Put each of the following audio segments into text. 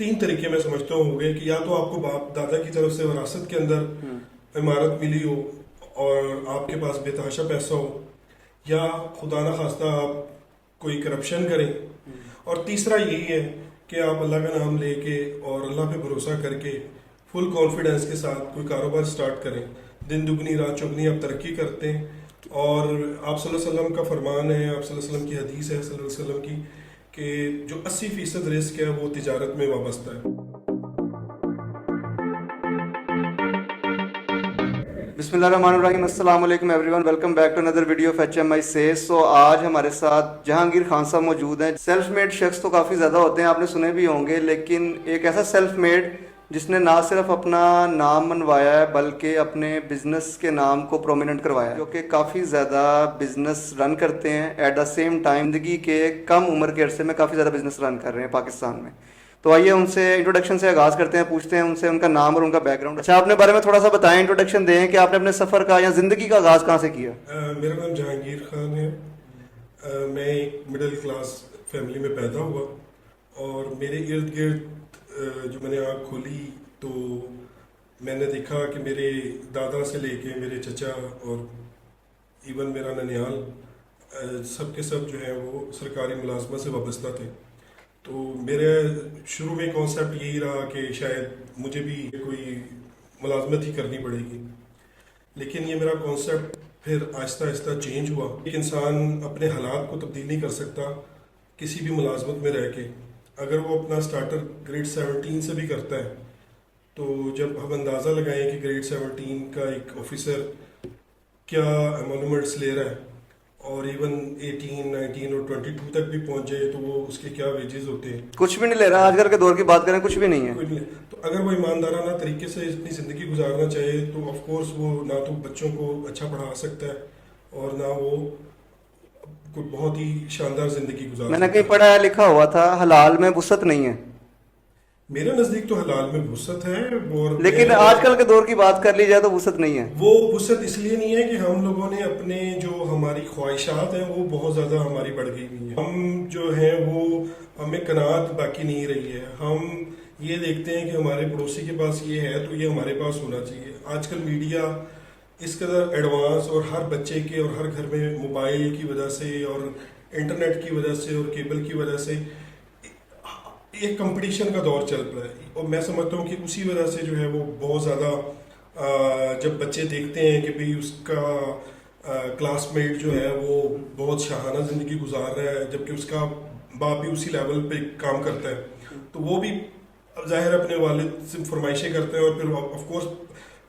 तीन तरीके मैं समझता हूँ हो गए कि या तो आपको बाप दादा की तरफ से विरासत के अंदर इमारत मिली हो और आपके पास बेतहाशा पैसा हो, या खुदा ना खास्ता आप कोई करप्शन करें, और तीसरा यही है कि आप अल्लाह का नाम लेके और अल्लाह पे भरोसा करके फुल कॉन्फिडेंस के साथ कोई कारोबार स्टार्ट करें। दिन दुगनी रात चौगनी आप तरक्की करते हैं। और आप सल्लल्लाहु अलैहि वसल्लम का फरमान है, आप सल्लल्लाहु अलैहि वसल्लम की हदीस है सल्लल्लाहु अलैहि वसल्लम की, कि जो 80% रिस्क है वो तिजारत में वाबस्ता है। बिस्मिल्लाहिर्रहमानिर्रहीम, अस्सलाम वालेकुम everyone, welcome back to another video of HMI says. So आज हमारे साथ जहांगीर खान साहब मौजूद हैं। सेल्फ मेड शख्स तो काफ़ी ज़्यादा होते हैं, आपने सुने भी होंगे, लेकिन एक ऐसा सेल्फ मेड जिसने ना सिर्फ अपना नाम मनवाया है बल्कि अपने बिजनेस के नाम को प्रोमिनेंट करवाया है, जो कि काफ़ी ज़्यादा बिजनेस रन करते हैं। एट द सेम टाइम ज़िंदगी के कम उम्र के अरसे में काफ़ी ज़्यादा बिजनेस रन कर रहे हैं पाकिस्तान में। तो आइए उनसे इंट्रोडक्शन से आगाज़ करते हैं, पूछते हैं उनसे उनका नाम और उनका बैकग्राउंड। अच्छा, अपने बारे में थोड़ा सा बताएं, इंट्रोडक्शन दें कि आपने अपने सफ़र का या ज़िंदगी का आगाज़ कहाँ से किया। मेरा नाम जहांगीर खान है। मैं एक मिडिल क्लास फैमिली में पैदा हुआ और मेरे इर्द गिर्द जो मैंने आँख खोली तो मैंने देखा कि मेरे दादा से लेके मेरे चचा और इवन मेरा ननियाल सब के सब जो है वो सरकारी मुलाजमत से वाबस्ता थे। तो मेरे शुरू में कॉन्सेप्ट यही रहा कि शायद मुझे भी कोई मुलाजमत ही करनी पड़ेगी, लेकिन ये मेरा कॉन्सेप्ट फिर आहिस्ता आहिस्ता चेंज हुआ। एक इंसान अपने हालात को तब्दील नहीं कर सकता किसी भी मुलाजमत में रह के। अगर वो अपना स्टार्टर ग्रेड 17 से भी करता है तो जब हम अंदाज़ा लगाएं कि ग्रेड 17 का एक ऑफिसर क्या एमोलूमेंट्स ले रहा है और इवन 18, 19 और 22 तक भी पहुंच जाए तो वो उसके क्या वेजेस होते हैं। कुछ भी नहीं ले रहा, आजकल के दौर की बात करें कुछ भी नहीं है। कुछ नहीं। तो अगर वो ईमानदाराना तरीके से अपनी ज़िंदगी गुजारना चाहे तो ऑफ कोर्स वो ना तो बच्चों को अच्छा पढ़ा सकता है और ना वो कोई बहुत ही शानदार ज़िंदगी गुजार मैंने सकता कहीं पढ़ा लिखा हुआ था हलाल में वुसअत नहीं है, मेरे नज़दीक तो हलाल में वुसअत है। और लेकिन आजकल के दौर की बात कर ली जाए तो वुसअत नहीं है। वो वुसअत इसलिए नहीं है कि हम लोगों ने अपने जो हमारी ख्वाहिशात हैं वो बहुत ज़्यादा हमारी बढ़ गई हुई हैं। हम जो हैं वो हमें कनात बाकी नहीं रही है। हम ये देखते हैं कि हमारे पड़ोसी के पास ये है तो ये हमारे पास होना चाहिए। आजकल मीडिया इस कदर एडवांस और हर बच्चे के और हर घर में मोबाइल की वजह से और इंटरनेट की वजह से और केबल की वजह से एक कंपटीशन का दौर चल रहा है। और मैं समझता हूँ कि उसी वजह से जो है वो बहुत ज़्यादा जब बच्चे देखते हैं कि भाई उसका क्लासमेट जो है वो बहुत शाहाना ज़िंदगी गुजार रहा है जबकि उसका बाप भी उसी लेवल पे काम करता है, तो वो भी ज़ाहिर अपने वालिद से फरमाइशें करते हैं और फिर ऑफ कोर्स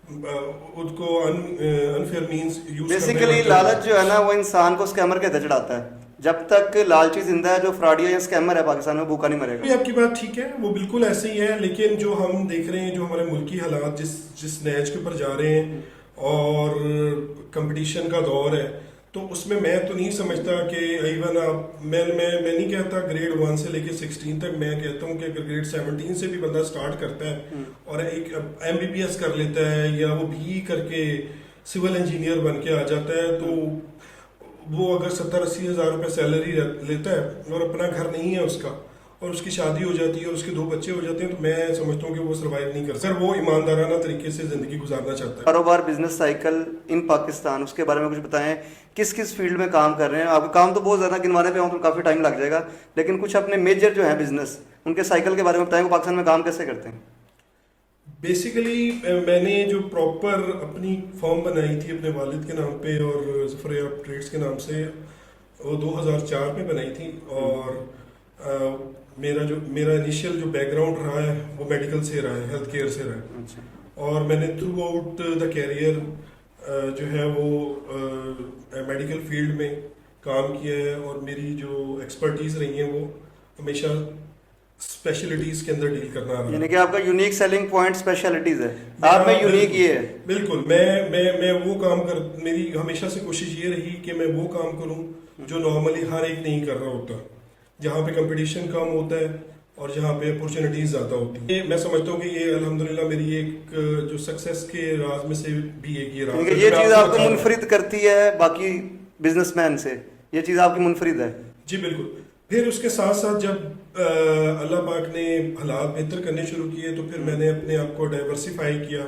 उसको अनफेयर मींस यूज। बेसिकली लालच जो है ना वो इंसान को स्कैमर के अंदर चढ़ाता है। जब तक लालची जिंदा है, जो फ्रॉडिया या स्कैमर है पाकिस्तान में, भूखा नहीं मरेगा। भी आपकी बात ठीक है, वो बिल्कुल ऐसे ही है। लेकिन जो हम देख रहे हैं जो हमारे मुल्की हालात जिस नहज के ऊपर जा रहे हैं और कंपटीशन का दौर है, तो उसमें मैं तो नहीं समझता कि इवन आप मैं नहीं कहता ग्रेड 1 से लेके 16 तक। मैं कहता हूँ कि अगर ग्रेड 17 से भी बंदा स्टार्ट करता है और एक MBBS कर लेता है या वो भी करके सिविल इंजीनियर बन के आ जाता है, तो वो अगर 70-80 हज़ार रुपये सैलरी लेता है और अपना घर नहीं है उसका और उसकी शादी हो जाती है और उसके 2 बच्चे हो जाते हैं, तो मैं समझता हूँ कि वो सर्वाइव नहीं कर सकता। वो ईमानदाराना तरीके से ज़िंदगी गुजारना चाहता है। कारोबार बिजनेस साइकिल इन पाकिस्तान, उसके बारे में कुछ बताएं। किस किस फील्ड में काम कर रहे हैं आप? काम तो बहुत ज़्यादा गिनवाने पे आऊँ तो काफ़ी टाइम लग जाएगा, लेकिन कुछ अपने मेजर जो है बिजनेस उनके साइकिल के बारे में बताएं, वो पाकिस्तान में काम कैसे करते हैं। बेसिकली मैंने जो प्रॉपर अपनी फॉर्म बनाई थी अपने वालिद के नाम पे और ज़फ़र याब ट्रेड्स के नाम से, वो 2004 में बनाई थी। और मेरा इनिशियल जो बैकग्राउंड रहा है वो मेडिकल से रहा है, हेल्थ केयर से रहा है। अच्छा। और मैंने थ्रू आउट द कैरियर जो है वो मेडिकल फील्ड में काम किया है और मेरी जो एक्सपर्टीज़ रही है वो हमेशा स्पेशलिटीज के अंदर डील करना रहा। यानी कि आपका यूनिक सेलिंग पॉइंट स्पेशलिटीज है, आप में यूनिक ये है। बिल्कुल, मैं वो काम कर, मेरी हमेशा से कोशिश ये रही कि मैं वो काम करूं जो नॉर्मली हर एक नहीं कर रहा होता, जहाँ पे कंपटीशन कम होता है और जहाँ पे अपॉर्चुनिटीज ज़्यादा होती है। मैं समझता हूँ कि ये अल्हम्दुलिल्लाह मेरी एक जो सक्सेस के राज में से भी एक ये राज है। ये चीज़ आपको मुनफरिद करती है बाकी बिजनेसमैन से, ये चीज़ आपकी मुनफरिद है। जी बिल्कुल। پھر اس کے ساتھ ساتھ جب اللہ پاک نے حالات بہتر کرنے شروع کیے تو پھر میں نے اپنے آپ کو ڈائیورسیفائی کیا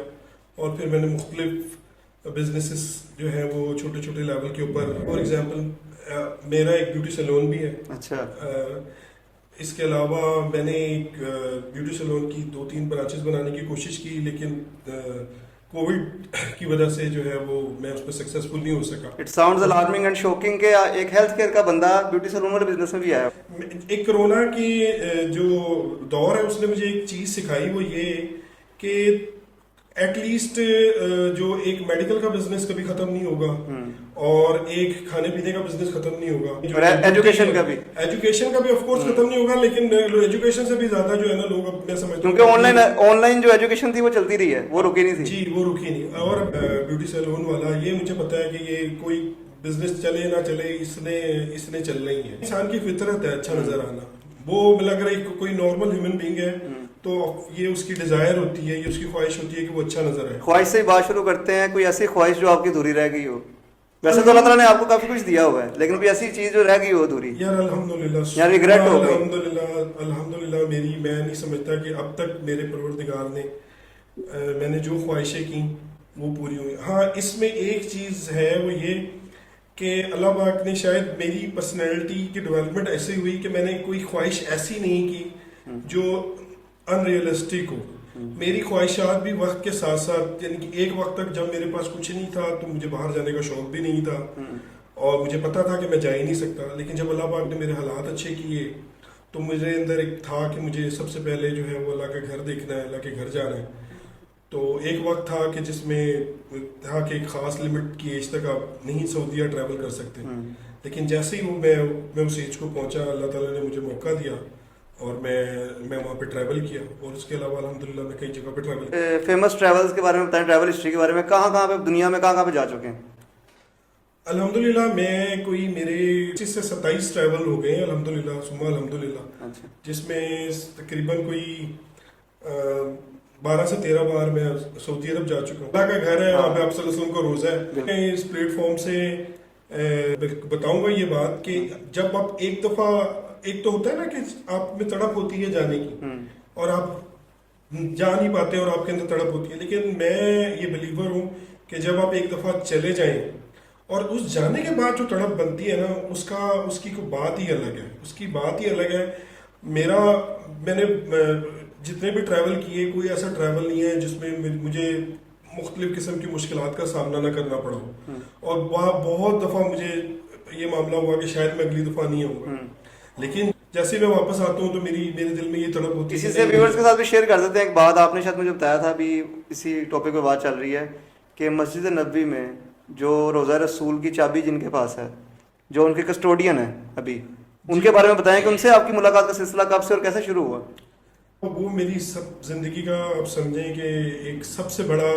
اور پھر میں نے مختلف بزنسز جو ہیں وہ چھوٹے چھوٹے لیول کے اوپر، فار ایگزامپل میرا ایک بیوٹی سیلون بھی ہے. اچھا. اس کے علاوہ میں نے ایک بیوٹی سیلون کی 2-3 برانچز بنانے کی کوشش کی، لیکن کووڈ کی وجہ سے جو ہے وہ میں اس پہ سکسیسفل نہیں ہو سکا. It sounds alarming and shocking کہ ایک ہیلتھ کیئر کا بندہ بیوٹی سیلون والے بزنس میں بھی آیا. ایک کرونا کی جو دور ہے اس نے مجھے ایک چیز سکھائی، وہ یہ کہ ایٹ لیسٹ جو ایک میڈیکل کا بزنس کبھی ختم نہیں ہوگا اور ایک کھانے پینے کا بزنس ختم نہیں ہوگا، ایجوکیشن کا بھی آف کورس ختم نہیں ہوگا، لیکن ایجوکیشن سے بھی زیادہ جو ہے نا لوگ میں سمجھتا ہوں کیونکہ آن لائن جو ایجوکیشن تھی وہ چلتی رہی ہے، وہ رکی نہیں تھی. جی وہ رکی نہیں. اور بیوٹی سیلون والا یہ مجھے پتا ہے کہ یہ کوئی بزنس چلے نہ چلے اس نے چلنا ہی ہے. انسان کی فطرت ہے اچھا نظر آنا، وہ اگر کوئی نارمل ہیومن بینگ ہے تو یہ اس کی ڈیزائر ہوتی ہے، یہ اس کی خواہش ہوتی ہے کہ وہ اچھا نظر آئے. خواہش سے ہی بات شروع کرتے ہیں. کوئی ایسی خواہش جو آپ کی ادھوری رہ گئی ہو؟ ویسے تو اللہ تعالیٰ نے آپ کو کافی کچھ دیا ہوا ہے، لیکن کوئی ایسی چیز جو رہ گئی ہو ادھوری یار الحمدللہ یا ریگریٹ ہو گئی؟ الحمدللہ میں نہیں سمجھتا کہ اب تک میرے پروردگار نے میں نے جو خواہشیں کی وہ پوری ہوئی. ہاں اس میں ایک چیز ہے وہ یہ کہ اللہ پاک نے شاید میری پرسنالٹی کی ڈیولپمنٹ ایسی ہوئی کہ میں نے کوئی خواہش ایسی نہیں کی جو ان ریئلسٹک ہو. میری خواہشات بھی وقت کے ساتھ ساتھ، یعنی کہ ایک وقت تک جب میرے پاس کچھ نہیں تھا تو مجھے باہر جانے کا شوق بھی نہیں تھا اور مجھے پتا تھا کہ میں جا ہی نہیں سکتا، لیکن جب اللہ پاک نے میرے حالات اچھے کیے تو مجھے اندر ایک تھا کہ مجھے سب سے پہلے جو ہے وہ اللہ کا گھر دیکھنا ہے، اللہ کے گھر جانا ہے. تو ایک وقت تھا کہ جس میں تھا کہ ایک خاص لمٹ کی ایج تک آپ نہیں سعودیہ ٹریول کر سکتے، لیکن جیسے ہی میں اس ایج کو پہنچا اللہ تعالیٰ نے مجھے موقع دیا اور میں وہاں پہ ٹریول کیا. اور اس کے علاوہ الحمدللہ میں کئی جگہ پہ ٹریول کیا. فیمس ٹریولز کے بارے میں بتائیں، ٹریول ہسٹری کے بارے میں، کہاں پہ دنیا میں کہاں پہ جا چکے ہیں؟ الحمدللہ میں میرے 25 سے 27 ٹریول ہو گئے ہیں الحمدللہ ثم الحمدللہ، جس میں تقریباً کوئی 12 سے 13 بار میں سعودی عرب جا چکا ہوں. اللہ کا گھر ہے، وہاں پہ آپ صلی اللہ علیہ وسلم کا روزہ ہے. میں اس پلیٹ فارم سے بتاؤں گا یہ بات کہ جب آپ ایک دفعہ، ایک تو ہوتا ہے نا کہ آپ میں تڑپ ہوتی ہے جانے کی اور آپ جا نہیں پاتے اور آپ کے اندر تڑپ ہوتی ہے، لیکن میں یہ بلیور ہوں کہ جب آپ ایک دفعہ چلے جائیں اور اس جانے کے بعد جو تڑپ بنتی ہے نا اس کی کوئی بات ہی الگ ہے. میں نے جتنے بھی ٹریول کیے کوئی ایسا ٹریول نہیں ہے جس میں مجھے مختلف قسم کی مشکلات کا سامنا نہ کرنا پڑا ہو. اور وہاں بہت دفعہ مجھے یہ معاملہ ہوا کہ شاید میں اگلی دفعہ نہیں آؤں گا، لیکن جیسے میں واپس آتا ہوں تو میرے دل میں یہ تڑپ ہوتی ہے. اسی سے ویورز کے ساتھ بھی شیئر کر دیتے ہیں ایک بات. آپ نے شاید مجھے بتایا تھا، ابھی اسی ٹاپک پہ بات چل رہی ہے کہ مسجد نبوی میں جو روضہ رسول کی چابی جن کے پاس ہے، جو ان کے کسٹوڈین ہیں ابھی، ان کے بارے میں بتائیں کہ ان سے آپ کی ملاقات کا سلسلہ کب سے اور کیسے شروع ہوا؟ وہ میری زندگی کا آپ سمجھیں کہ ایک سب سے بڑا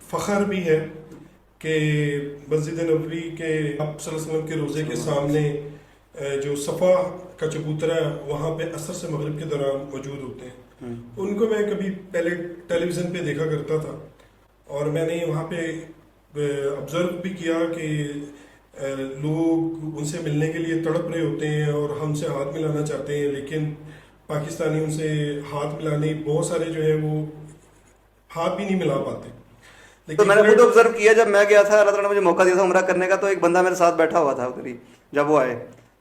فخر بھی ہے کہ مسجد نبوی کے آپ صلی اللہ علیہ وسلم کے روزے کے سامنے جو صفا کا چبوترا ہے وہاں پہ عصر سے مغرب کے دوران موجود ہوتے ہیں. ان کو میں کبھی پہلے ٹیلی ویژن پہ دیکھا کرتا تھا اور میں نے وہاں پہ آبزرو بھی کیا کہ لوگ ان سے ملنے کے لیے تڑپ رہے ہوتے ہیں اور ہم سے ہاتھ ملانا چاہتے ہیں، لیکن پاکستانی ان سے ہاتھ ملانے بہت سارے جو ہیں وہ ہاتھ بھی نہیں ملا پاتے. تو میں نے خود آبزرو کیا، جب میں گیا تھا اللہ تعالیٰ نے مجھے موقع دیا تھا عمرہ کرنے کا، تو ایک بندہ میرے ساتھ بیٹھا ہوا تھا ادھر ہی. جب وہ آئے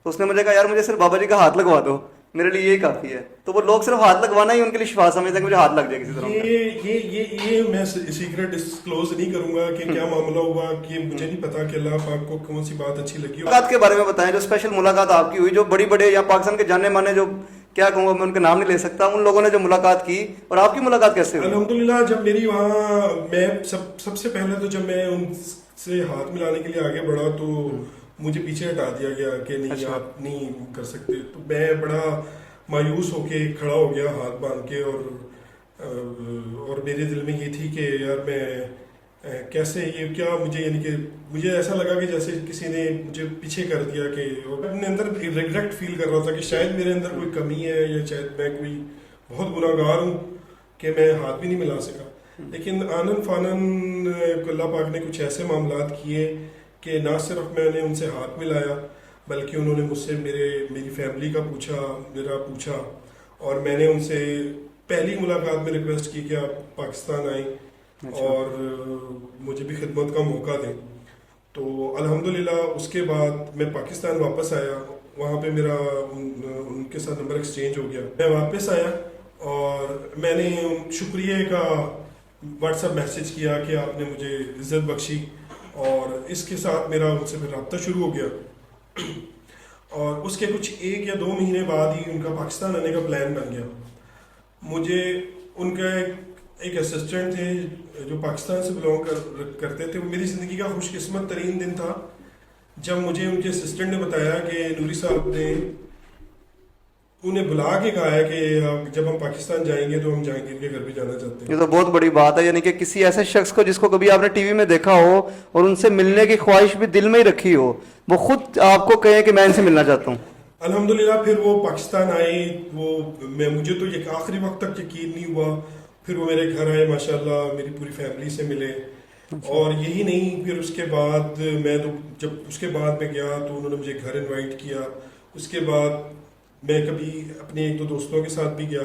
تو اس نے مجھے کہا یار مجھے صرف بابا جی کا ہاتھ لگوا دو، میرے لیے یہی کافی ہے. تو وہ لوگ صرف ہاتھ لگوانا ہی ان کے لیے شفا سمجھتے ہیں کہ مجھے ہاتھ لگ جائے کسی طرح. یہ میں سیکرٹ ڈسکلوز نہیں کروں گا کہ کیا معاملہ ہوا، کہ مجھے نہیں پتا کہ اللہ پاک کو کون سی بات اچھی لگی. ملاقات کے بارے میں بتائیں، جو اسپیشل ملاقات آپ کی ہوئی، جو بڑی بڑے یا پاکستان کے جانے مانے، جو کیا کہوں میں ان کا نام نہیں لے سکتا، ان لوگوں نے جو ملاقات کی، اور آپ کی ملاقات کیسے ہوئی؟ الحمدللہ جب میری وہاں میں سب سے پہلے تو جب میں ان سے ہاتھ ملانے کے لیے آگے بڑھا تو مجھے پیچھے ہٹا دیا گیا کہ نہیں آپ نہیں کر سکتے. تو میں بڑا مایوس ہو کے کھڑا ہو گیا ہاتھ باندھ کے، اور میرے دل میں یہ تھی کہ یار میں کیسے یہ کیا مجھے، یعنی کہ مجھے ایسا لگا کہ جیسے کسی نے مجھے پیچھے کر دیا، کہ اپنے اندر ریگریٹ فیل کر رہا تھا کہ شاید میرے اندر کوئی کمی ہے یا شاید میں کوئی بہت گناہ گار ہوں کہ میں ہاتھ بھی نہیں ملا سکا. لیکن آنن فانن اللہ پاک نے کچھ ایسے معاملات کیے کہ نہ صرف میں نے ان سے ہاتھ ملایا بلکہ انہوں نے مجھ سے میری فیملی کا پوچھا اور میں نے ان سے پہلی ملاقات میں ریکویسٹ کی کہ آپ پاکستان آئیں اور مجھے بھی خدمت کا موقع دیں. تو الحمدللہ اس کے بعد میں پاکستان واپس آیا. وہاں پہ میرا ان کے ساتھ نمبر ایکسچینج ہو گیا. میں واپس آیا اور میں نے شکریہ کا واٹس ایپ میسج کیا کہ آپ نے مجھے عزت بخشی, اور اس کے ساتھ میرا ان سے پھر رابطہ شروع ہو گیا. اور اس کے کچھ 1 یا 2 مہینے بعد ہی ان کا پاکستان آنے کا پلان بن گیا. مجھے ان کا ایک اسسٹنٹ تھے جو پاکستان سے بلانگ کرتے تھے. میری زندگی کا خوش قسمت ترین دن تھا جب مجھے ان کے اسسٹنٹ نے بتایا کہ نوری صاحب نے انہیں بلا کے کہا ہے کہ جب ہم پاکستان جائیں گے تو ہم جہانگیر کے گھر بھی جانا چاہتے ہیں. یہ تو بہت بڑی بات ہے, یعنی کہ کسی ایسے شخص کو جس کو کبھی آپ نے ٹی وی میں دیکھا ہو اور ان سے ملنے کی خواہش بھی دل میں ہی رکھی ہو, وہ خود آپ کو کہے کہ میں ان سے ملنا چاہتا ہوں. الحمدللہ پھر وہ پاکستان آئے. مجھے تو یہ آخری وقت تک یقین نہیں ہوا. پھر وہ میرے گھر آئے, ماشاءاللہ میری پوری فیملی سے ملے. اور یہی نہیں, پھر اس کے بعد میں گیا تو انہوں نے مجھے گھر انوائٹ کیا. اس کے بعد میں کبھی اپنے 1-2 دوستوں کے ساتھ بھی گیا.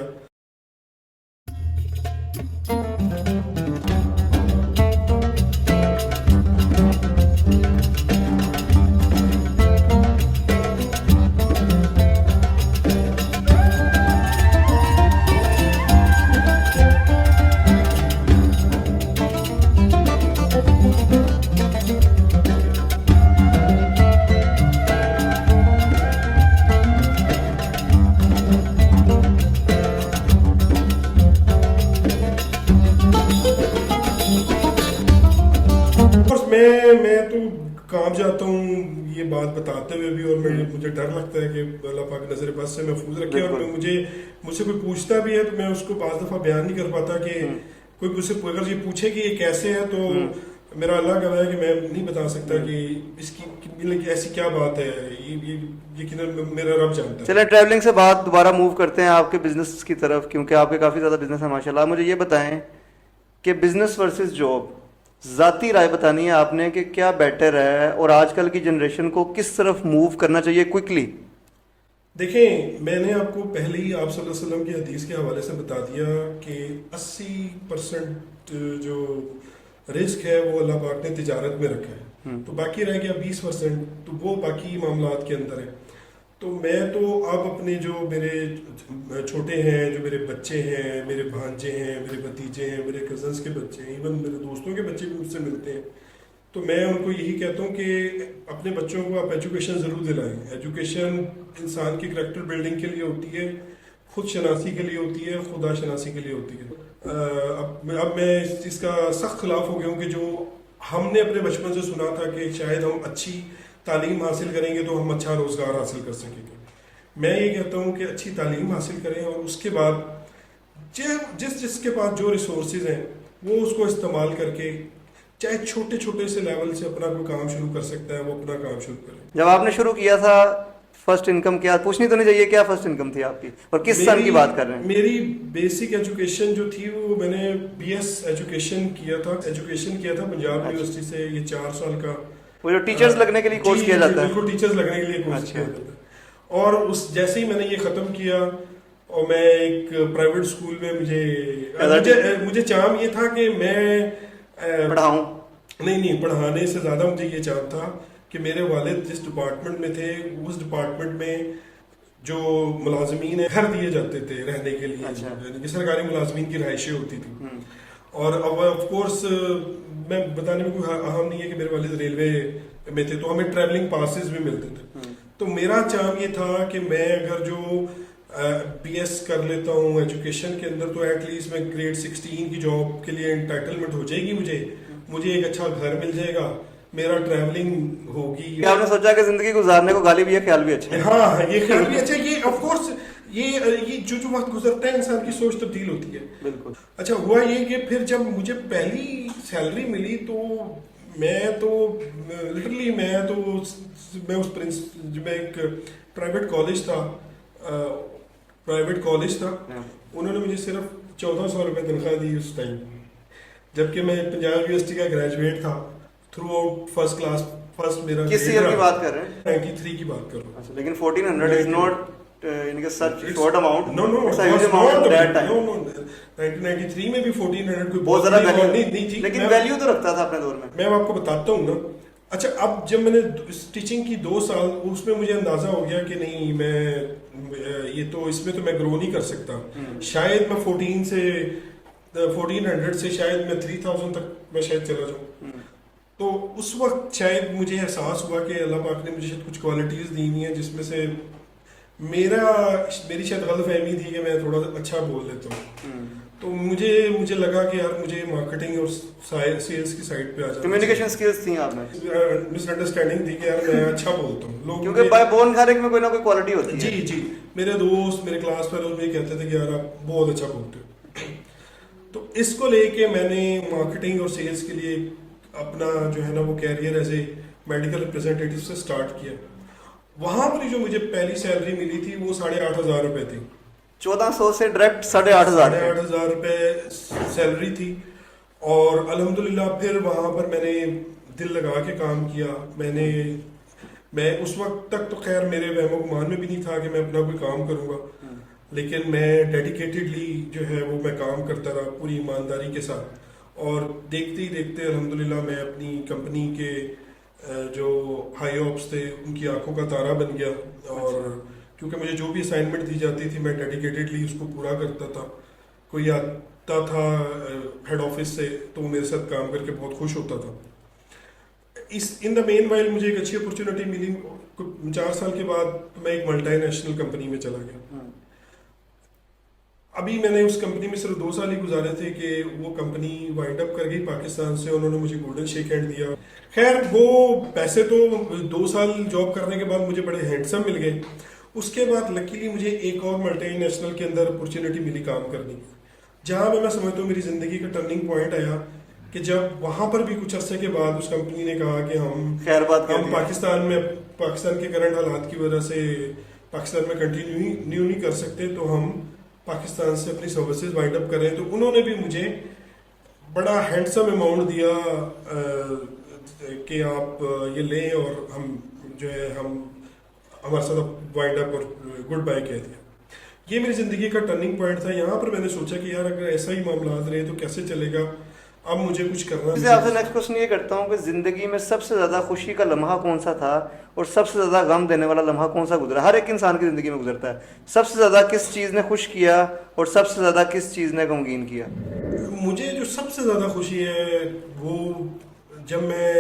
میں تو کام جاتا ہوں یہ بات بتاتے ہوئے بھی, اور مجھے ڈر لگتا ہے کہ اللہ پاک نظر بس سے محفوظ رکھے. اور مجھ سے کوئی پوچھتا بھی ہے تو میں اس کو بعض دفعہ بیان نہیں کر پاتا کہ کوئی مجھ سے اگر یہ پوچھے کہ یہ کیسے ہے تو میرا اللہ کا ہے کہ میں نہیں بتا سکتا کہ اس کی ایسی کیا بات ہے. یہ میرا رب جانتا ہے. چلیں ٹریولنگ سے بات دوبارہ موو کرتے ہیں آپ کے بزنس کی طرف, کیونکہ آپ کے کافی زیادہ بزنس ہے ماشاءاللہ. مجھے یہ بتائیں کہ بزنس ورسز جاب, ذاتی رائے بتانی ہے آپ نے کہ کیا بیٹر ہے اور آج کل کی جنریشن کو کس طرف موو کرنا چاہیے کوئکلی. دیکھیں, میں نے آپ کو پہلے ہی آپ صلی اللہ علیہ وسلم کی حدیث کے حوالے سے بتا دیا کہ 80% جو رزق ہے وہ اللہ پاک نے تجارت میں رکھا ہے, تو باقی رہ گیا 20%, تو وہ باقی معاملات کے اندر ہے. تو میں تو اب اپنے جو میرے چھوٹے ہیں, جو میرے بچے ہیں, میرے بھانجے ہیں, میرے بھتیجے ہیں, میرے کزنس کے بچے ہیں, ایون میرے دوستوں کے بچے بھی مجھ سے ملتے ہیں, تو میں ان کو یہی کہتا ہوں کہ اپنے بچوں کو آپ ایجوکیشن ضرور دلائیں. ایجوکیشن انسان کی کریکٹر بلڈنگ کے لیے ہوتی ہے, خود شناسی کے لیے ہوتی ہے, خدا شناسی کے لیے ہوتی ہے. اب میں اس چیز کا سخت خلاف ہو گیا ہوں کہ جو ہم نے اپنے بچپن سے سنا تھا کہ شاید ہم اچھی تعلیم حاصل کریں گے تو ہم اچھا روزگار حاصل کر سکیں گے. میں یہ کہتا ہوں کہ اچھی تعلیم حاصل کریں اور اس کے بعد جس کے پاس جو ریسورسز ہیں وہ اس کو استعمال کر کے چاہے چھوٹے سے لیول سے اپنا کوئی کام شروع کر سکتا ہے, وہ اپنا کام شروع کرے. جب آپ نے شروع کیا تھا فرسٹ انکم کیا پوچھنی تو نہیں چاہیے, کیا فرسٹ انکم تھی آپ کی اور کس سن کی بات کر رہے ہیں؟ میری بیسک ایجوکیشن جو تھی وہ میں نے BS ایجوکیشن کیا تھا پنجاب یونیورسٹی سے. یہ 4 سال کا وہ جو ٹیچرز لگنے کے لیے کورس کیا جاتا ہے. بالکل ٹیچرز لگنے کے لیے کورس کیا جاتا ہے. اور جیسے ہی میں نے یہ ختم کیا اور میں ایک پرائیویٹ اسکول میں مجھے چاہم یہ تھا کہ میں پڑھاؤں. نہیں, پڑھانے سے زیادہ مجھے یہ چاہم تھا کہ میرے والد جس ڈپارٹمنٹ میں تھے اس ڈپارٹمنٹ میں جو ملازمین ہیں گھر دیے جاتے تھے رہنے کے لیے, یعنی کہ سرکاری ملازمین کی رہائشیں ہوتی تھی. اور اب آف کورس میں بتانے میں کوئی اہم نہیں ہے کہ میرے والد ریلوے میں تھے تو ہمیں ٹریولنگ پاسز بھی ملتے تھے. تو میرا چاہم یہ تھا کہ میں اگر جو BS کر لیتا ہوں ایجوکیشن کے اندر تو ایٹ لیسٹ میں گریڈ 16 کی جاب کے لیے انٹائٹلمنٹ ہو جائے گی, مجھے ایک اچھا گھر مل جائے گا, میرا ٹریولنگ ہوگی. آپ نے سوچا کہ زندگی گزارنے کو غالب یہ خیال بھی اچھا ہے. ہاں, یہ خیال بھی اچھا ہے. یہ آف کورس یہ جو وقت گزرتا ہے انسان کی سوچ تبدیل ہوتی ہے. بالکل. اچھا ہوا یہ کہ پھر جب مجھے پہلی سیلری ملی تو میں لٹرلی میں ایک پرائیویٹ کالج تھا انہوں نے مجھے صرف 1400 روپے تنخواہ دی اس ٹائم, جبکہ میں پنجاب یونیورسٹی کا گریجویٹ تھا, through out first class first मेरा किस ईयर की बात कर रहे हैं? 93 की बात कर रहा हूँ. अच्छा, लेकिन 1400 इज नॉट इनके such short amount. No, it's a huge amount that time. no, 1993 में भी 1400 कोई बहुत ज्यादा वैल्यू नहीं जी. लेकिन वैल्यू तो रखता था अपने दौर में. मैं आपको बताता हूँ ना. अच्छा, अब जब मैंने स्टिचिंग की 2 साल, उसमें मुझे अंदाजा हो गया कि नहीं, मैं ये तो इसमें तो मैं ग्रो नहीं कर सकता. शायद मैं 1400 से शायद मैं 3000 तक मैं शायद चला जाऊँ. तो उस वक्त शायद मुझे एहसास हुआ कि अल्लाह पाक ने मुझे शायद कुछ क्वालिटीज़ दी हुई हैं जिसमें से मेरी शायद गलतफहमी थी कि मैं थोड़ा अच्छा बोल लेता हूँ. तो मुझे लगा कि यार मुझे मार्केटिंग और सेल्स की साइड पे आ जाना. कम्युनिकेशन स्किल्स थी आप में. मिसअंडरस्टैंडिंग थी कि यार मैं अच्छा बोलता हूँ. लोग क्योंकि बाय बोर्न हर एक में कोई ना कोई क्वालिटी होती है. जी जी. मेरे दोस्त, मेरे क्लास फेलोज भी कहते थे कि यार आप बहुत अच्छा बोलते हो. तो इसको लेके मैंने मार्केटिंग और सेल्स के लिए अपना जो है ना वो career as a medical representative से स्टार्ट किया. वहां पर जो मुझे पहली सैलरी मिली थी वो 8,500 रुपए थी. 1400 से डायरेक्ट 8,500. 8,500 रुपए सैलरी थी. और अल्हम्दुलिल्लाह फिर वहां पर मैंने दिल लगा के काम किया. मैं उस वक्त तक तो खैर मेरे वहमो गुमान में भी नहीं था कि मैं अपना कोई काम करूंगा, लेकिन मैं डेडिकेटेडली जो है वो मैं काम करता रहा पूरी ईमानदारी के साथ. और देखते ही देखते अल्हम्दुलिल्लाह मैं अपनी कंपनी के जो हाई ऑप्स थे उनकी आंखों का तारा बन गया. और क्योंकि मुझे जो भी असाइनमेंट दी जाती थी मैं डेडिकेटेडली उसको पूरा करता था. कोई आता था हेड ऑफिस से तो वो मेरे साथ काम करके बहुत खुश होता था. इन द मेन वाइल मुझे एक अच्छी अपॉर्चुनिटी मिली. 4 साल के बाद मैं एक मल्टीनेशनल कंपनी में चला गया. अभी मैंने उस कंपनी में सिर्फ 2 साल ही गुजारे थे कि वो कंपनी वाइंड अप कर गई पाकिस्तान से. उन्होंने मुझे गोल्डन शेक हैंड दिया. खैर वो पैसे तो 2 साल जॉब करने के बाद मुझे बड़े हैंडसम मिल गए. उसके बाद लकीली मुझे एक और मल्टीनेशनल के अंदर अपॉर्चुनिटी मिली काम करने की, जहाँ पे मैं समझता हूँ मेरी ज़िंदगी का टर्निंग पॉइंट आया कि जब वहाँ पर भी कुछ अर्से के बाद उस कंपनी ने कहा कि हम पाकिस्तान के करंट हालात की वजह से पाकिस्तान में कंटिन्यू नहीं कर सकते, तो हम पाकिस्तान से अपनी सर्विसेज वाइंड अप कर रहे हैं. तो उन्होंने भी मुझे बड़ा हैंडसम अमाउंट दिया कि आप ये लें, और हम जो है हमारे साथ वाइंड अप और गुड बाय कह दिया. ये मेरी ज़िंदगी का टर्निंग पॉइंट था. यहाँ पर मैंने सोचा कि यार अगर ऐसा ही मामला रहे तो कैसे चलेगा, अब मुझे कुछ करना. इससे आपसे नेक्स्ट क्वेश्चन ये करता हूँ कि ज़िंदगी में सबसे ज़्यादा खुशी का लम्हा कौन सा था और सबसे ज़्यादा गम देने वाला लम्हा कौन सा गुजरा? हर एक इंसान की ज़िंदगी में गुजरता है. सबसे ज़्यादा किस चीज़ ने खुश किया और सबसे ज़्यादा किस चीज़ ने गमगीन किया? मुझे जो सबसे ज़्यादा खुशी है वो जब मैं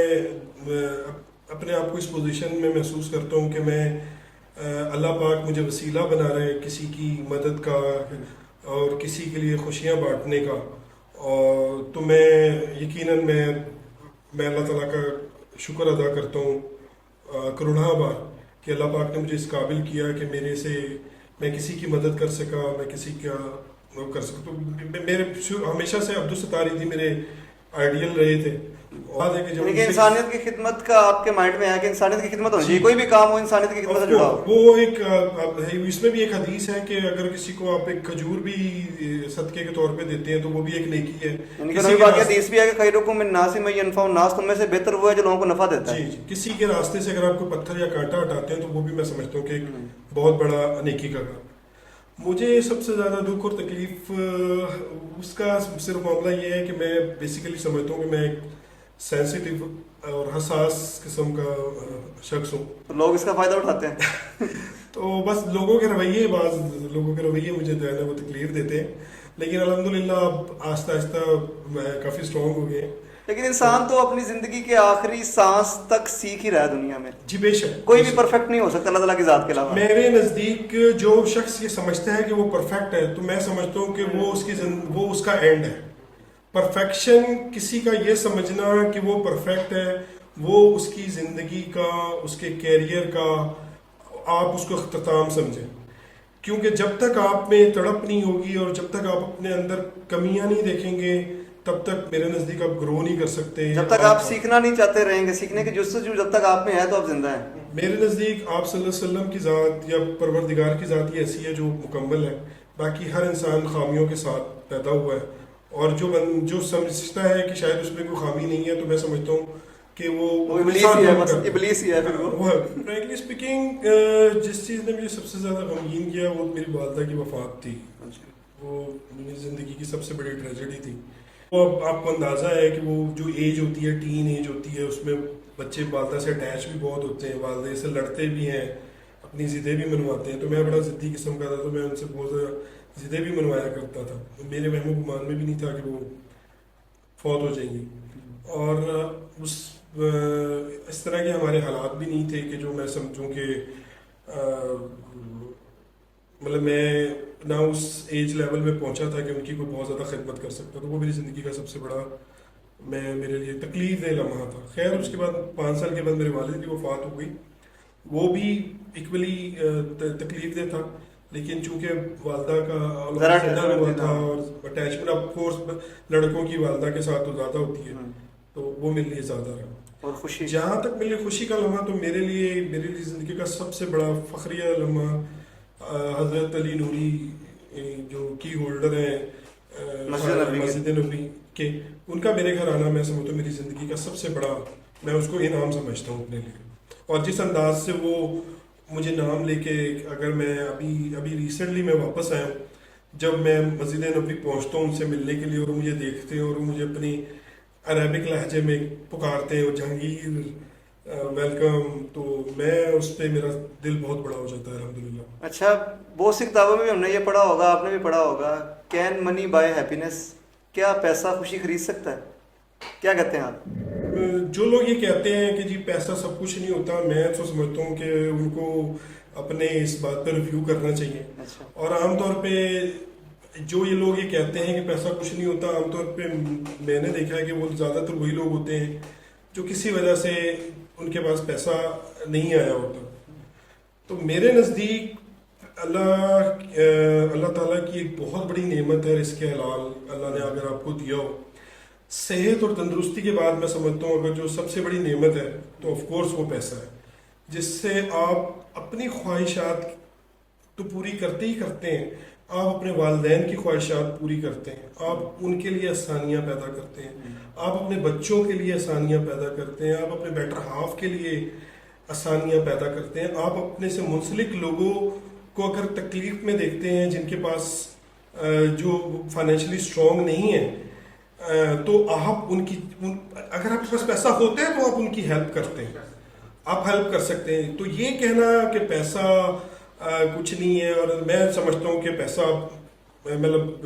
अपने आप को इस पोजीशन में महसूस करता हूँ कि मैं अल्लाह पाक मुझे वसीला बना रहे हैं किसी की मदद का और किसी के लिए खुशियाँ बांटने का. और तो मैं यकीनन मैं अल्लाह ताला का शुक्र अदा करता हूँ करोड़ों बार कि अल्लाह पाक ने मुझे इस काबिल किया कि मेरे से मैं किसी की मदद कर सका, मैं किसी का वो कर सका. तो मेरे हमेशा से अब्दुल सत्तार थी मेरे आइडियल रहे थे. इंसानियत की खिदमत का आपके माइंड में है कि इंसानियत की खिदमत होनी चाहिए. कोई भी काम हो इंसानियत की खिदमत से जुड़ा हो. वो एक इसमें भी एक हदीस है कि अगर किसी को आप एक खजूर भी सदके के तौर पे देते हैं तो वो भी एक नेकी है. हदीस भी है कि खैरुकुम मिन नास मन यनफउ नास, तुम में से बेहतर वो है जो लोगों को नफा देता है. जी, किसी के रास्ते से अगर आपको पत्थर या कांटा हटाते हैं तो वो भी मैं समझता हूँ कि बहुत बड़ा नेकी का काम. मुझे सबसे ज़्यादा दुख और तकलीफ उसका सिर्फ मामला ये है कि मैं बेसिकली समझता हूँ कि मैं एक सेंसिटिव और हसास किस्म का शख्स हूँ. तो लोग इसका फ़ायदा उठाते हैं. तो बस लोगों के रवैये मुझे जो है ना वो तकलीफ देते हैं. लेकिन अल्हम्दुलिल्लाह आहिस्ता आहिस्ता काफ़ी स्ट्रॉन्ग हो गए. लेकिन इंसान तो अपनी जिंदगी के आखिरी सांस तक सीख ही रहा है दुनिया में. जी बेशक. कोई भी परफेक्ट नहीं हो सकता अल्लाह ताला की जात के अलावा. मेरे नज़दीक जो शख्स ये समझता है कि वो परफेक्ट है तो मैं समझता हूँ कि वो उसका एंड है. परफेक्शन किसी का ये समझना कि वो परफेक्ट है वो उसकी ज़िंदगी का, उसके कैरियर का आप उसको अख्ताम समझें. क्योंकि जब तक आप में तड़प नहीं होगी और जब तक आप अपने अंदर कमियां नहीं देखेंगे तब तक मेरे नज़दीक आप ग्रो नहीं कर सकते. जब तक आप सीखना नहीं चाहते रहेंगे, सीखने की जुस्तजू जब तक आप में है तो आप जिंदा हैं. मेरे नज़दीक आप सल्लल्लाहु अलैहि वसल्लम की ज़ात या परवरदिगार की ज़ात ही ऐसी है जो मुकम्मल है. बाकी हर इंसान खामियों के साथ पैदा हुआ है और जो समझता है कि शायद उसमें कोई खामी नहीं है तो मैं समझता हूँ کہ وہ ابلیس ہی ہے، بس ابلیس ہی ہے پھر وہ. فرینکلی اسپیکنگ جس چیز نے مجھے سب سے زیادہ غمگین کیا وہ میری والدہ کی وفات تھی. وہ میری زندگی کی سب سے بڑی ٹریجڈی تھی. وہ آپ کو اندازہ ہے کہ وہ جو ایج ہوتی ہے، ٹین ایج ہوتی ہے، اس میں بچے والدہ سے اٹیچ بھی بہت ہوتے ہیں، والدہ سے لڑتے بھی ہیں، اپنی ضدیں بھی منواتے ہیں. تو میں بڑا ضدی قسم کا تھا، تو میں ان سے بہت زیادہ ضدیں بھی منوایا کرتا تھا. میرے وہم و گمان میں بھی نہیں تھا کہ وہ فوت ہو جائیں گی. اور اس طرح کے ہمارے حالات بھی نہیں تھے کہ جو میں سمجھوں کہ مطلب میں نہ اس ایج لیول میں پہنچا تھا کہ ان کی کوئی بہت زیادہ خدمت کر سکتا. تو وہ میری زندگی کا سب سے بڑا میرے لیے تکلیف دہ لمحہ تھا. خیر اس کے بعد 5 سال کے بعد میرے والد کی وفات ہو گئی. وہ بھی ایکولی تکلیف دہ تھا، لیکن چونکہ والدہ کا ہوا تھا اور اٹیچمنٹ آف کورس لڑکوں کی والدہ کے ساتھ تو زیادہ ہوتی ہے، تو وہ میرے لیے زیادہ رہا. اور خوشی، جہاں تک میری خوشی کا لمحہ، تو میرے لیے زندگی کا سب سے بڑا فخریہ لمحہ حضرت علی نوری جو کی ہولڈر ہیں مسجد نبوی کے، ان کا میرے گھر آنا میں سمجھتا ہوں میری زندگی کا سب سے بڑا، میں اس کو انعام سمجھتا ہوں اپنے لیے. اور جس انداز سے وہ مجھے نام لے کے، اگر میں ابھی ریسنٹلی میں واپس آیا ہوں، جب میں مسجد نبوی پہنچتا ہوں ان سے ملنے کے لیے، اور مجھے دیکھتے ہیں اور وہ مجھے اپنی عربک لہجے میں پکارتے ہیں اور جہانگیر ویلکم، تو میں اس پہ میرا دل بہت بڑا ہو جاتا ہے الحمدللہ. اچھا، بہت سی کتابوں میں بھی ہم نے یہ پڑھا ہوگا، آپ نے بھی پڑھا ہوگا، کین منی بائی ہیپینس؟ کیا پیسہ خوشی خرید سکتا ہے؟ کیا کہتے ہیں آپ؟ جو لوگ یہ کہتے ہیں کہ جی پیسہ سب کچھ نہیں ہوتا، میں تو سمجھتا ہوں کہ ان کو اپنے اس بات پہ ریویو کرنا چاہیے. اور عام طور پہ جو یہ لوگ یہ کہتے ہیں کہ پیسہ کچھ نہیں ہوتا، عام طور پہ میں نے دیکھا ہے کہ وہ زیادہ تر وہی لوگ ہوتے ہیں جو کسی وجہ سے ان کے پاس پیسہ نہیں آیا ہوتا. تو میرے نزدیک اللہ تعالیٰ کی ایک بہت بڑی نعمت ہے رزق حلال. اللہ نے اگر آپ کو دیا ہو، صحت اور تندرستی کے بعد میں سمجھتا ہوں اگر جو سب سے بڑی نعمت ہے تو آف کورس وہ پیسہ ہے، جس سے آپ اپنی خواہشات تو پوری کرتے ہی کرتے ہیں، آپ اپنے والدین کی خواہشات پوری کرتے ہیں، آپ ان کے لیے آسانیاں پیدا کرتے ہیں، آپ اپنے بچوں کے لیے آسانیاں پیدا کرتے ہیں، آپ اپنے بیٹر ہاف کے لیے آسانیاں پیدا کرتے ہیں. آپ اپنے سے منسلک لوگوں کو اگر تکلیف میں دیکھتے ہیں، جن کے پاس جو فائنینشلی اسٹرانگ نہیں ہیں، تو آپ ان کی اگر آپ کے پاس پیسہ ہوتا ہے تو آپ ان کی ہیلپ کرتے ہیں، آپ ہیلپ کر سکتے ہیں. تو یہ کہنا کہ پیسہ کچھ نہیں ہے، اور میں سمجھتا ہوں کہ پیسہ مطلب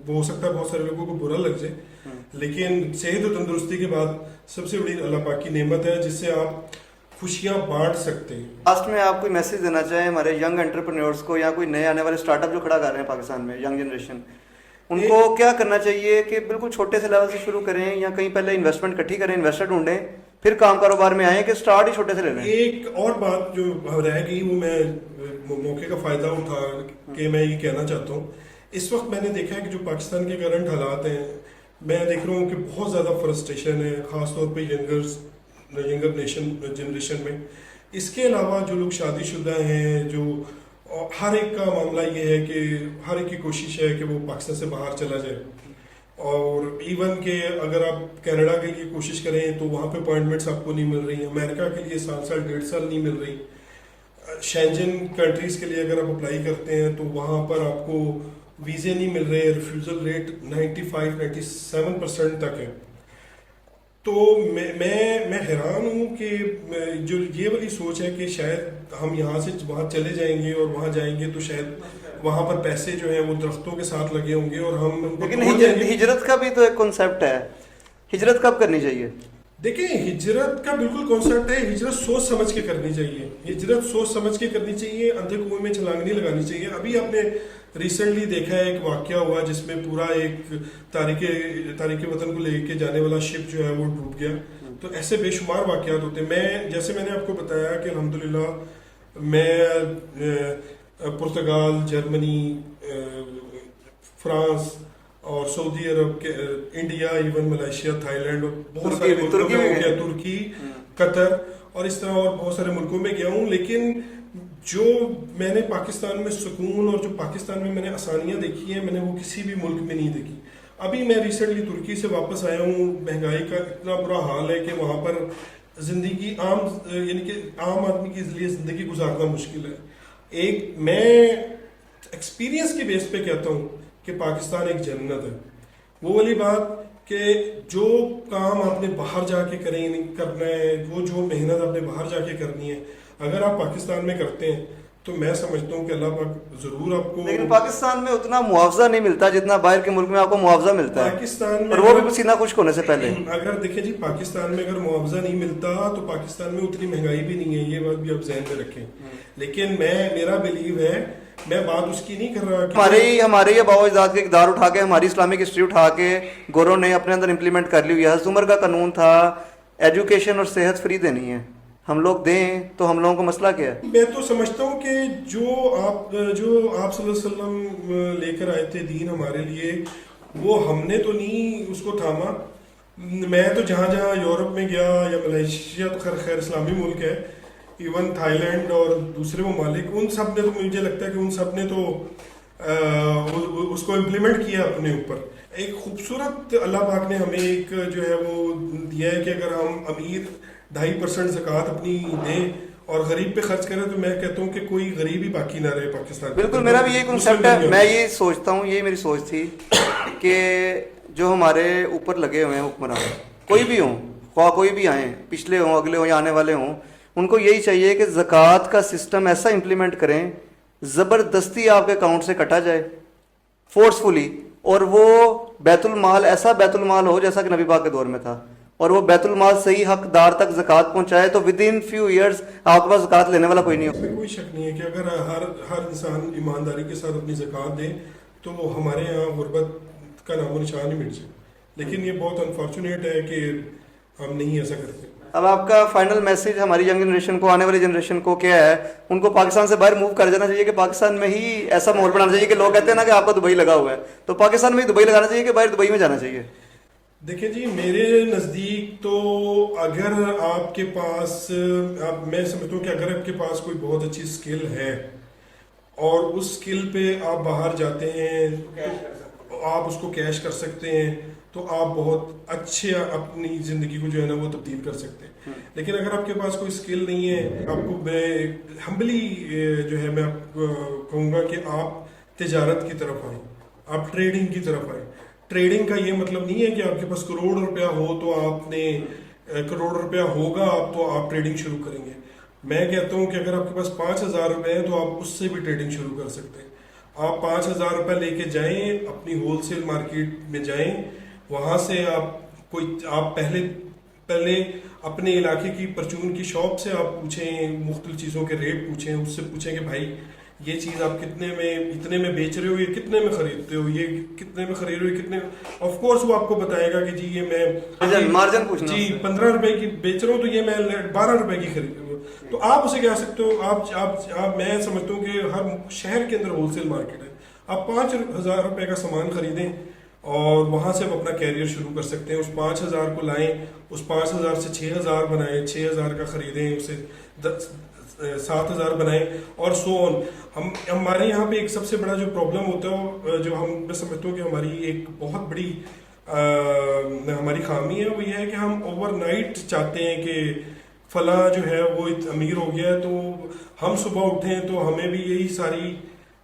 ہو سکتا ہے بہت سارے لوگوں کو برا لگ جائے، لیکن صحت و تندرستی کے بعد سب سے بڑی اللہ پاک کی نعمت ہے جس سے آپ خوشیاں بانٹ سکتے ہیں. لاسٹ میں آپ کوئی میسج دینا چاہیں ہمارے ینگ انٹرپرینورس کو، یا کوئی نئے آنے والے اسٹارٹ اپ جو کھڑا کر رہے ہیں پاکستان میں، ینگ جنریشن، ان کو کیا کرنا چاہیے کہ بالکل چھوٹے سے لیول سے شروع کریں، یا کہیں پہلے انویسٹمنٹ اکٹھی کریں، انویسٹر ڈھونڈیں، پھر کام کاروبار میں آئیں، کہ اسٹارٹ ہی چھوٹے سے لے لیں؟ ایک اور بات جو رہ گئی، وہ میں موقع کا فائدہ اٹھا کہ میں یہ کہنا چاہتا ہوں. اس وقت میں نے دیکھا ہے کہ جو پاکستان کے کرنٹ حالات ہیں، میں دیکھ رہا ہوں کہ بہت زیادہ فرسٹریشن ہے، خاص طور پہ ینگر جنریشن میں. اس کے علاوہ جو لوگ شادی شدہ ہیں، جو ہر ایک کا معاملہ یہ ہے کہ ہر ایک کی کوشش ہے کہ وہ پاکستان سے باہر چلا جائے. اور ایون کہ اگر آپ کینیڈا کے لیے کوشش کریں تو وہاں پہ اپوائنٹمنٹس آپ کو نہیں مل رہی، امریکہ کے لیے 1.5 سال نہیں مل رہی، شینجن کنٹریز کے لیے اگر آپ اپلائی کرتے ہیں تو وہاں پر آپ کو ویزے نہیں مل رہے، ریفیوزل ریٹ 95-97% تک ہے. تو میں حیران ہوں کہ جو یہ والی سوچ ہے کہ شاید ہم یہاں سے وہاں چلے جائیں گے اور وہاں جائیں گے تو شاید وہاں پر پیسے جو ہیں وہ درختوں کے ساتھ لگے ہوں گے، اور ہم لیکن ہجرت کا بھی تو ایک کنسیپٹ ہے، ہجرت کب کرنی چاہیے؟ دیکھیں، ہجرت کا بالکل کانسیپٹ ہے، ہجرت سوچ سمجھ کے کرنی چاہیے، ہجرت سوچ سمجھ کے کرنی چاہیے، اندھے کنویں میں چھلانگ نہیں لگانی چاہیے. ابھی آپ نے ریسنٹلی دیکھا ہے ایک واقعہ ہوا جس میں پورا ایک تاریخ وطن کو لے کے جانے والا شپ جو ہے وہ ڈوب گیا. تو ایسے بے شمار واقعات ہوتے ہیں. جیسے میں نے آپ کو بتایا کہ الحمدللہ میں پرتگال، جرمنی، فرانس اور سعودی عرب کے، India, even Malaysia, Thailand اور بہت سارے ملکوں میں ہو گیا، ترکی، قطر اور اس طرح اور بہت سارے ملکوں میں گیا ہوں. لیکن جو میں نے پاکستان میں سکون اور جو پاکستان میں نے آسانیاں دیکھی ہیں، میں نے وہ کسی بھی ملک میں نہیں دیکھی. अभी मैं रिसेंटली तुर्की से वापस आया हूँ, महंगाई का इतना बुरा हाल है कि वहाँ पर ज़िंदगी आम यानी कि आम आदमी के लिए ज़िंदगी गुजारना मुश्किल है। एक मैं एक्सपीरियंस के बेस पे कहता हूँ कि पाकिस्तान एक जन्नत है। वो वाली बात कि जो काम आपने बाहर जाके करना है, वो जो मेहनत आपने बाहर जाके करनी है, अगर आप पाकिस्तान में करते हैं तो मैं समझता हूँ कि अल्लाह पाक ज़रूर आपको। लेकिन पाकिस्तान में उतना मुआवजा नहीं मिलता जितना बाहर के मुल्क में आपको मुआवजा मिलता है, पाकिस्तान में, और वो भी पसीना खुश्क होने से पहले। अगर देखें जी, पाकिस्तान में अगर मुआवजा नहीं मिलता तो पाकिस्तान में उतनी महंगाई भी नहीं है, ये बात भी आप जहन में रखें। लेकिन मेरा बिलीव है, मैं बात उसकी नहीं कर रहा कि हमारे ये बाबा अजदाद के इक़दार उठा के, हमारी इस्लामिक हिस्ट्री उठा के गोरों ने अपने अंदर इम्प्लीमेंट कर ली हुई है। हज़रत उमर का कानून था एजुकेशन और सेहत फ्री देनी है, हम लोग दें तो हम लोगों को मसला क्या है? मैं तो समझता हूँ कि जो आप सल्लल्लाहु अलैहि वसल्लम लेकर आए थे दीन हमारे लिए, वो हमने तो नहीं उसको थामा। मैं तो जहाँ जहाँ यूरोप में गया या मलेशिया, तो खैर इस्लामी मुल्क है, इवन थाईलैंड और दूसरे ममालिक, उन सब ने तो मुझे लगता है कि उन सब ने तो उसको इम्प्लीमेंट किया अपने ऊपर। एक खूबसूरत अल्लाह पाक ने हमें एक जो है वो दिया है कि अगर हम अमीर 2.5% ज़कात अपनी दें और गरीब पे खर्च करें, तो मैं कहता हूँ कि कोई गरीब ही बाकी ना रहे पाकिस्तान। बिल्कुल, मेरा भी यही कॉन्सेप्ट है। मैं ये सोचता हूँ, ये मेरी सोच थी कि जो हमारे ऊपर लगे हुए हैं हुक्मरान, कोई भी हों, ख्वाह कोई भी आए, पिछले हों, अगले हों या आने वाले हों, उनको यही चाहिए कि ज़कात का सिस्टम ऐसा इम्प्लीमेंट करें, ज़बरदस्ती आपके अकाउंट से कटा जाए फोर्सफुली, और वो बैतुल माल ऐसा बैतुल माल हो जैसा कि नबी पाक के दौर में था, और वो बैतुल माल सही हकदार तक ज़कात पहुंचाए, तो विद इन फ्यू ईयर्स आपके पास ज़कात लेने वाला कोई नहीं हो। इसमें कोई शक नहीं है कि अगर हर इंसान ईमानदारी के साथ अपनी ज़कात दे तो हमारे यहाँ गुर्बत का नामो निशान ही मिट जाए। लेकिन ये बहुत अनफॉर्चुनेट है कि हम नहीं ऐसा करते। अब आपका फाइनल मैसेज हमारी यंग जनरेशन को, आने वाली जनरेशन को क्या है? उनको पाकिस्तान से बाहर मूव कर जाना चाहिए कि पाकिस्तान में ही ऐसा माहौल बनाना चाहिए कि लोग कहते हैं ना कि आपका दुबई लगा हुआ है, तो पाकिस्तान में ही दुबई लगाना चाहिए कि बाहर दुबई में जाना चाहिए? देखिए जी, मेरे नज़दीक तो अगर आपके पास मैं समझता हूँ कि अगर आपके पास कोई बहुत अच्छी स्किल है और उस स्किल पे आप बाहर जाते हैं तो आप उसको कैश कर सकते हैं, तो आप बहुत अच्छे अपनी ज़िंदगी को जो है ना वो तब्दील कर सकते हैं। लेकिन अगर आपके पास कोई स्किल नहीं है, आपको मैं हम्बली जो है मैं आपको कहूँगा कि आप तिजारत की तरफ आए, आप ट्रेडिंग की तरफ आए। ट्रेडिंग का ये मतलब नहीं है कि आपके पास करोड़ रुपया हो तो आपने करोड़ रुपया होगा आप तो आप ट्रेडिंग शुरू करेंगे। मैं कहता हूँ कि अगर आपके पास 5,000 रुपये हैं तो आप उससे भी ट्रेडिंग शुरू कर सकते हैं। आप 5,000 रुपये लेके जाएं, अपनी होलसेल मार्केट में जाएं, वहाँ से आप पहले अपने इलाके की परचून की शॉप से आप पूछें, मुख्तलिफ चीज़ों के रेट पूछें, उससे पूछें कि भाई ये चीज़ आप इतने में बेच रहे हो, ये कितने में खरीदते हो, ये कितने में खरीद रहे हो, कितने। ऑफ कोर्स वो आपको बताएगा कि जी ये मैं मार्जिन पूछना जी 15 रुपए की बेच रहा हूँ, तो ये मैं 12 रुपए की खरीद रहा हूँ। तो आप उसे कह सकते हो। आप मैं समझता हूँ कि हर शहर के अंदर होलसेल मार्केट है, आप 5,000 रुपए का सामान खरीदें और वहाँ से आप अपना कैरियर शुरू कर सकते हैं। उस 5,000 को लाएं, उस 5,000 से 6,000 बनाएं, 6,000 का खरीदें, उसे 7,000 बनाएं और सो ऑन। हमारे यहाँ पे एक सबसे बड़ा जो प्रॉब्लम होता है, जो मैं समझता हूँ कि हमारी एक बहुत बड़ी हमारी खामी है, वो ये है कि हम ओवरनाइट चाहते हैं कि फला जो है वो अमीर हो गया है, तो हम सुबह उठें तो हमें भी यही सारी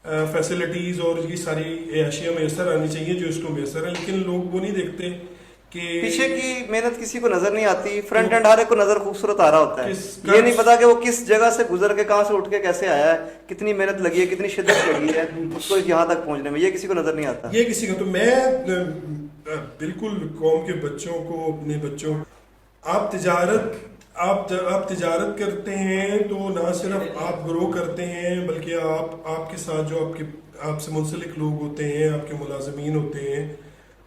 फैसिलिटीज़ और ये सारी अशिया मैसर आनी चाहिए जो इसको मैसर है। लेकिन लोग वो नहीं देखते कि पीछे की मेहनत किसी को नजर नहीं आती, फ्रंट एंड हर एक को नजर खूबसूरत आ रहा होता है, ये नहीं पता कि वो किस जगह से गुजर के, कहाँ से उठ के कैसे आया है, कितनी मेहनत लगी है, कितनी शिद्दत लगी है उसको यहाँ तक पहुँचने में, ये किसी को नजर नहीं आता। ये किसी का, तो मैं बिल्कुल कौम के बच्चों को, अपने बच्चों, आप तिजारत करते हैं तो ना सिर्फ आप ग्रो करते हैं, बल्कि आपके साथ जो आपसे मुंसलिक लोग होते हैं, आपके मुलाजमीन होते हैं,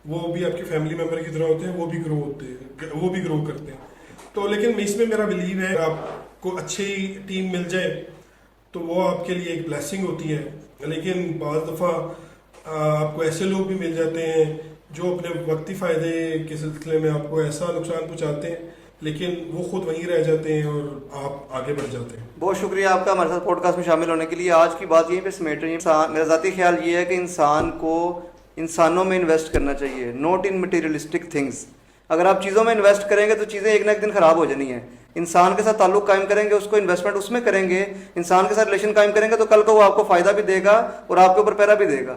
वो भी आपके फैमिली मेम्बर की तरह होते हैं, वो भी ग्रो करते हैं। तो लेकिन इसमें मेरा बिलीव है, आपको अच्छी टीम मिल जाए तो वो आपके लिए एक ब्लेसिंग होती है। लेकिन बाज़ दफ़ा आपको ऐसे लोग भी मिल जाते हैं जो अपने वक्ती फ़ायदे के सिलसिले में आपको ऐसा नुकसान पहुँचाते हैं, लेकिन वो खुद वहीं रह जाते हैं और आप आगे बढ़ जाते हैं। बहुत शुक्रिया आपका हमारे साथ पॉडकास्ट में शामिल होने के लिए। आज की बात यहीं पे समेट रही है। मेरा ज़ाती ख्याल ये है कि इंसान को انسانوں میں انویسٹ کرنا چاہیے, ناٹ ان مٹیریلسٹک تھنگس. اگر آپ چیزوں میں انویسٹ کریں گے تو چیزیں ایک نہ ایک دن خراب ہو جانی ہیں. انسان کے ساتھ تعلق قائم کریں گے, اس کو انویسٹمنٹ اس میں کریں گے, انسان کے ساتھ ریلیشن قائم کریں گے تو کل کو وہ آپ کو فائدہ بھی دے گا اور آپ کے اوپر پیرا بھی دے گا.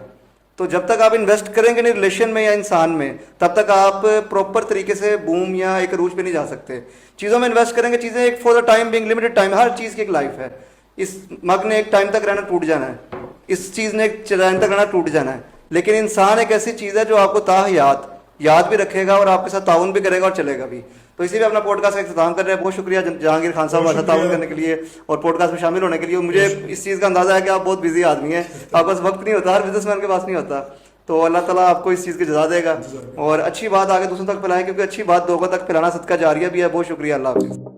تو جب تک آپ انویسٹ کریں گے نہیں ریلیشن میں یا انسان میں, تب تک آپ پراپر طریقے سے بوم یا ایک عروج پہ نہیں جا سکتے. چیزوں میں انویسٹ کریں گے, چیزیں ایک for the time being limited time, ہر چیز کی ایک لائف ہے. اس مگ نے ایک ٹائم تک رہنا ٹوٹ جانا ہے, اس چیز نے ایک ٹائم تک رہنا ٹوٹ جانا ہے, لیکن انسان ایک ایسی چیز ہے جو آپ کو تا حیات یاد بھی رکھے گا اور آپ کے ساتھ تعاون بھی کرے گا اور چلے گا بھی. تو اسی لیے اپنا پوڈ کاسٹ کا اختتام کر رہے ہیں. بہت شکریہ جہانگیر خان صاحب کا تعاون کرنے کے لیے اور پوڈ کاسٹ میں شامل ہونے کے لیے. مجھے اس چیز کا اندازہ ہے کہ آپ بہت بزی آدمی ہیں, آپ کے پاس وقت نہیں ہوتا, ہر بزنس مین کے پاس نہیں ہوتا. تو اللہ تعالیٰ آپ کو اس چیز کی جزا دے گا اور اچھی بات آگے دوسروں تک پھیلائیں, کیونکہ اچھی بات لوگوں تک پھیلانا صدقہ جاریہ بھی ہے. بہت شکریہ, اللہ حافظ.